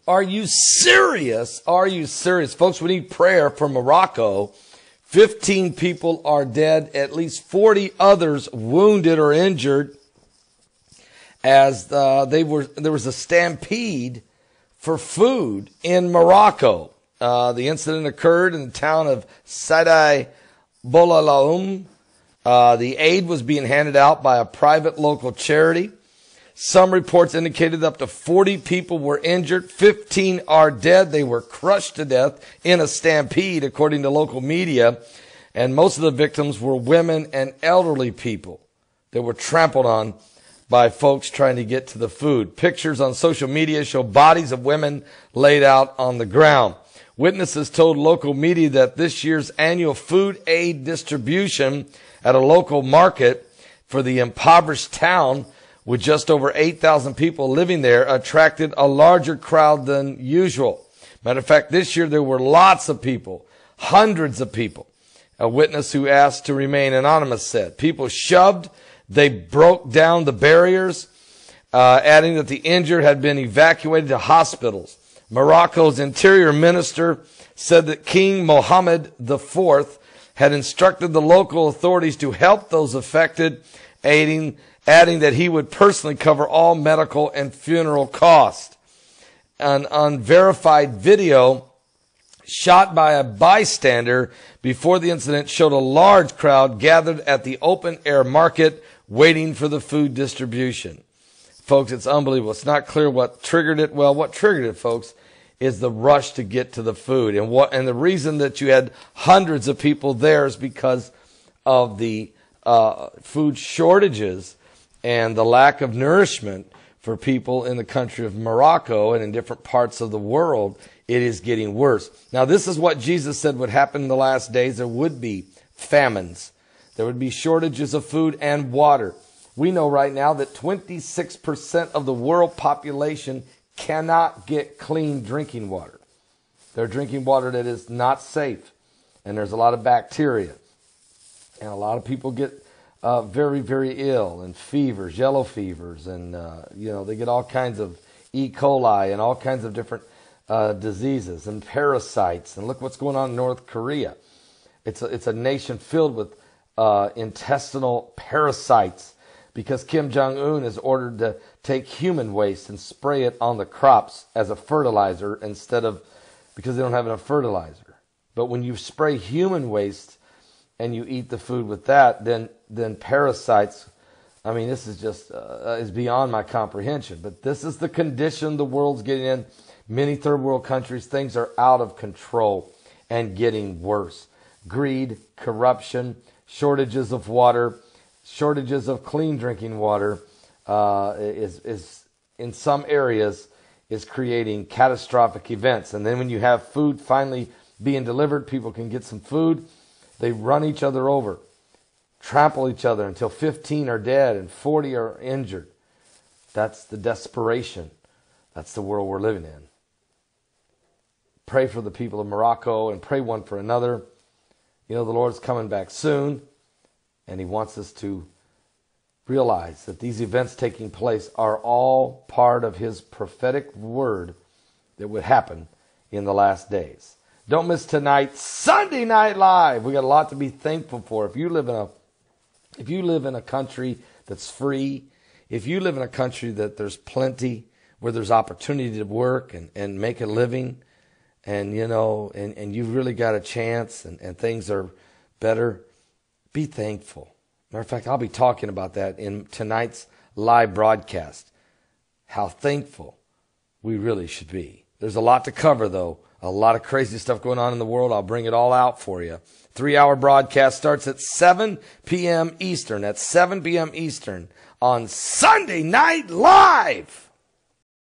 Are you serious? Are you serious? Folks, we need prayer for Morocco. 15 people are dead, at least 40 others wounded or injured as there was a stampede for food in Morocco. The incident occurred in the town of Sidi Boulaloum. The aid was being handed out by a private local charity. Some reports indicated up to 40 people were injured. 15 are dead. They were crushed to death in a stampede, according to local media. And most of the victims were women and elderly people that were trampled on by folks trying to get to the food. Pictures on social media show bodies of women laid out on the ground. Witnesses told local media that this year's annual food aid distribution at a local market for the impoverished town with just over 8,000 people living there attracted a larger crowd than usual. Matter of fact, this year there were lots of people, hundreds of people. A witness who asked to remain anonymous said, people shoved, they broke down the barriers, adding that the injured had been evacuated to hospitals. Morocco's interior minister said that King Mohammed IV had instructed the local authorities to help those affected, adding that he would personally cover all medical and funeral costs. An unverified video shot by a bystander before the incident showed a large crowd gathered at the open-air market waiting for the food distribution. Folks, it's unbelievable. It's not clear what triggered it. Well, what triggered it, folks, is the rush to get to the food. And the reason that you had hundreds of people there is because of the food shortages and the lack of nourishment for people in the country of Morocco and in different parts of the world. It is getting worse. Now, this is what Jesus said would happen in the last days. There would be famines. There would be shortages of food and water. We know right now that 26% of the world population cannot get clean drinking water. They're drinking water that is not safe. And there's a lot of bacteria. And a lot of people get very, very ill, and fevers, yellow fevers, and they get all kinds of E. coli and all kinds of different diseases and parasites. And look what's going on in North Korea. It's a nation filled with intestinal parasites because Kim Jong-un is ordered to take human waste and spray it on the crops as a fertilizer because they don't have enough fertilizer. But when you spray human waste and you eat the food with that, then parasites, I mean, this is just is beyond my comprehension. But this is the condition the world's getting in. Many third world countries, things are out of control and getting worse. Greed, corruption, shortages of water, shortages of clean drinking water is in some areas is creating catastrophic events. And then when you have food finally being delivered, people can get some food. They run each other over, trample each other until 15 are dead and 40 are injured. That's the desperation. That's the world we're living in. Pray for the people of Morocco and pray one for another. You know, the Lord's coming back soon, and He wants us to realize that these events taking place are all part of His prophetic word that would happen in the last days. Don't miss tonight's Sunday Night Live. We got a lot to be thankful for. If you live in a country that's free, if you live in a country that there's plenty, where there's opportunity to work and make a living, and you've really got a chance and things are better, be thankful. Matter of fact, I'll be talking about that in tonight's live broadcast, how thankful we really should be. There's a lot to cover, though. A lot of crazy stuff going on in the world. I'll bring it all out for you. 3-hour broadcast starts at 7 p.m. Eastern. That's 7 p.m. Eastern on Sunday Night Live.